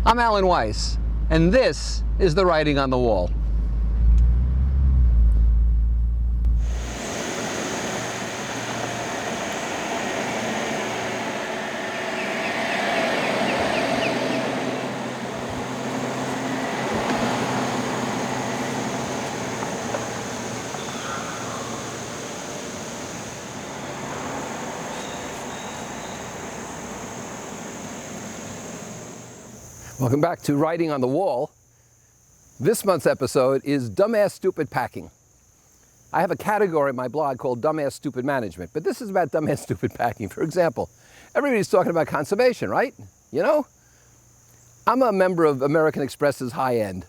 I'm Alan Weiss, and this is The Writing on the Wall. Welcome back to Writing on the Wall. This month's episode is Dumbass Stupid Packing. I have a category in my blog called Dumbass Stupid Management, but this is about dumbass stupid packing. For example, everybody's talking about conservation, right? You know? I'm a member of American Express's high end,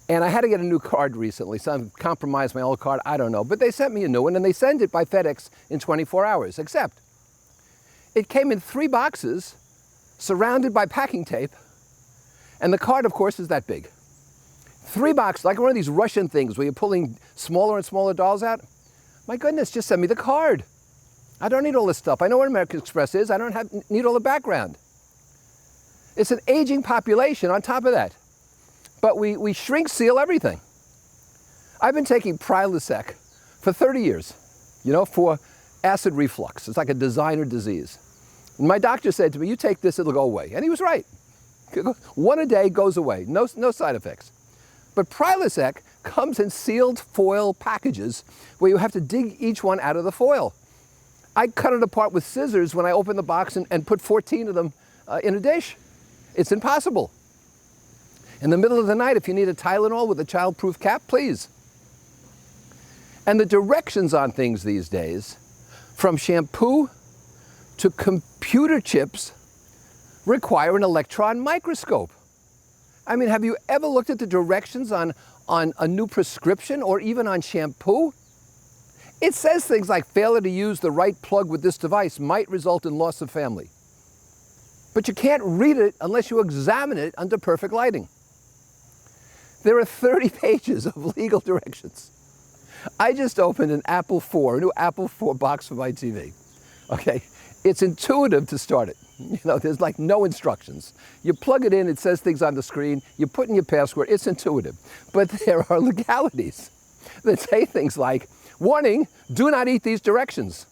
and I had to get a new card recently, so I've compromised my old card, I don't know. But they sent me a new one, and they sent it by FedEx in 24 hours, except it came in 3 boxes surrounded by packing tape. And the card, of course, is that big. 3 boxes, like one of these Russian things where you're pulling smaller and smaller dolls out. My goodness, just send me the card. I don't need all this stuff. I know what American Express is. I don't need all the background. It's an aging population on top of that. But we shrink seal everything. I've been taking Prilosec for 30 years, you know, for acid reflux. It's like a designer disease. And my doctor said to me, you take this, it'll go away. And he was right. 1 a day goes away, no side effects. But Prilosec comes in sealed foil packages where you have to dig each one out of the foil. I cut it apart with scissors when I opened the box and put 14 of them in a dish. It's impossible. In the middle of the night, if you need a Tylenol with a child-proof cap, please. And the directions on things these days, from shampoo to computer chips, require an electron microscope. I mean, have you ever looked at the directions on a new prescription or even on shampoo? It says things like failure to use the right plug with this device might result in loss of family. But you can't read it unless you examine it under perfect lighting. There are 30 pages of legal directions. I just opened an Apple IV, a new Apple IV box for my TV. Okay, it's intuitive to start it. You know, there's like no instructions. You plug it in, it says things on the screen, you put in your password, it's intuitive. But there are legalities that say things like, warning, do not eat these directions.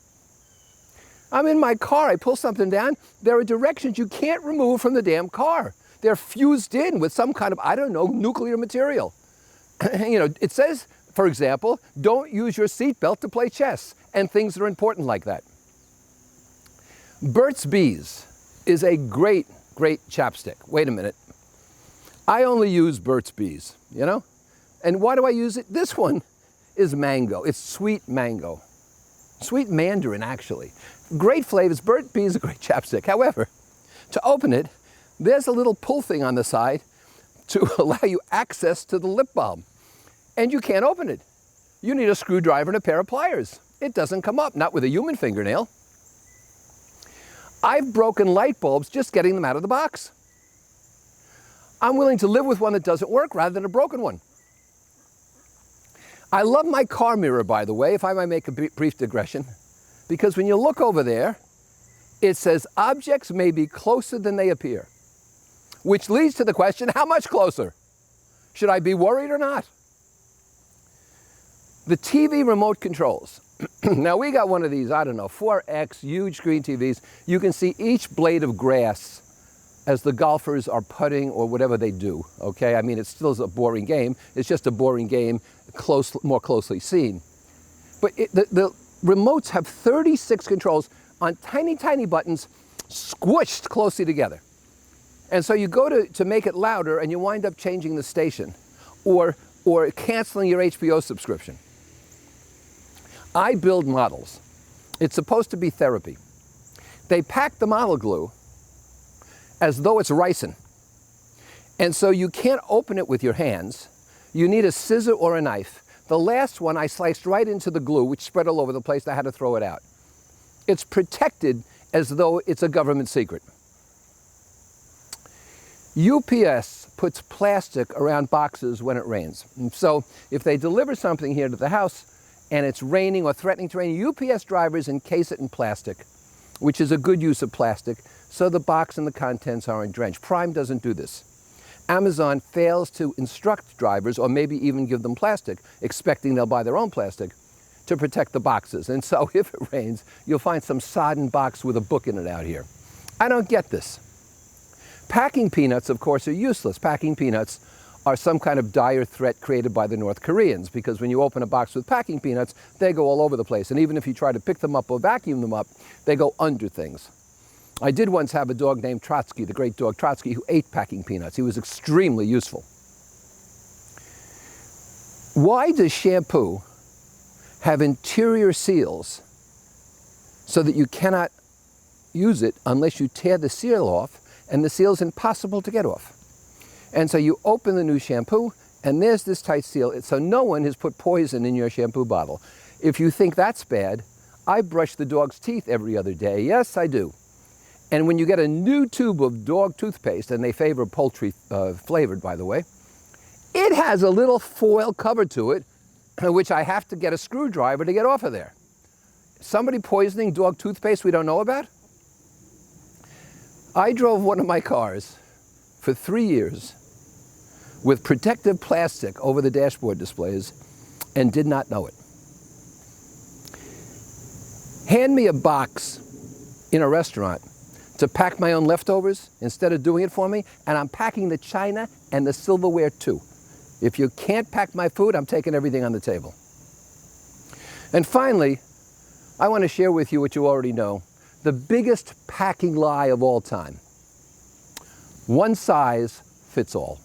I'm in my car, I pull something down, there are directions you can't remove from the damn car. They're fused in with some kind of, I don't know, nuclear material. You know, it says, for example, don't use your seatbelt to play chess, and things that are important like that. Burt's Bees is a great chapstick. Wait a minute. I only use Burt's Bees, you know? And why do I use it? This one is mango. It's sweet mango. Sweet mandarin, actually. Great flavors. Burt's Bees is a great chapstick. However, to open it, there's a little pull thing on the side to allow you access to the lip balm. And you can't open it. You need a screwdriver and a pair of pliers. It doesn't come up, not with a human fingernail. I've broken light bulbs just getting them out of the box. I'm willing to live with one that doesn't work rather than a broken one. I love my car mirror, by the way, if I might make a brief digression, because when you look over there, it says objects may be closer than they appear, which leads to the question, how much closer? Should I be worried or not? The TV remote controls. Now, we got one of these, I don't know, 4X, huge screen TVs. You can see each blade of grass as the golfers are putting or whatever they do, okay? I mean, it still is a boring game. It's just a boring game, more closely seen. But the remotes have 36 controls on tiny, tiny buttons squished closely together. And so you go to make it louder and you wind up changing the station or canceling your HBO subscription. I build models. It's supposed to be therapy. They pack the model glue as though it's ricin. And so you can't open it with your hands. You need a scissor or a knife. The last one I sliced right into the glue, which spread all over the place. I had to throw it out. It's protected as though it's a government secret. UPS puts plastic around boxes when it rains. And so if they deliver something here to the house, and it's raining or threatening to rain, UPS drivers encase it in plastic, which is a good use of plastic, so the box and the contents aren't drenched. Prime doesn't do this. Amazon fails to instruct drivers, or maybe even give them plastic, expecting they'll buy their own plastic, to protect the boxes. And so if it rains, you'll find some sodden box with a book in it out here. I don't get this. Packing peanuts, of course, are useless. Packing peanuts are some kind of dire threat created by the North Koreans, because when you open a box with packing peanuts, they go all over the place. And even if you try to pick them up or vacuum them up, they go under things. I did once have a dog named Trotsky, the great dog Trotsky, who ate packing peanuts. He was extremely useful. Why does shampoo have interior seals so that you cannot use it unless you tear the seal off, and the seal is impossible to get off? And so you open the new shampoo, and there's this tight seal, so no one has put poison in your shampoo bottle. If you think that's bad, I brush the dog's teeth every other day. Yes, I do. And when you get a new tube of dog toothpaste, and they favor poultry flavored, by the way, it has a little foil cover to it, which I have to get a screwdriver to get off of there. Somebody poisoning dog toothpaste we don't know about? I drove one of my cars for 3 years with protective plastic over the dashboard displays and did not know it. Hand me a box in a restaurant to pack my own leftovers instead of doing it for me, and I'm packing the china and the silverware too. If you can't pack my food, I'm taking everything on the table. And finally, I want to share with you what you already know, the biggest packing lie of all time. One size fits all.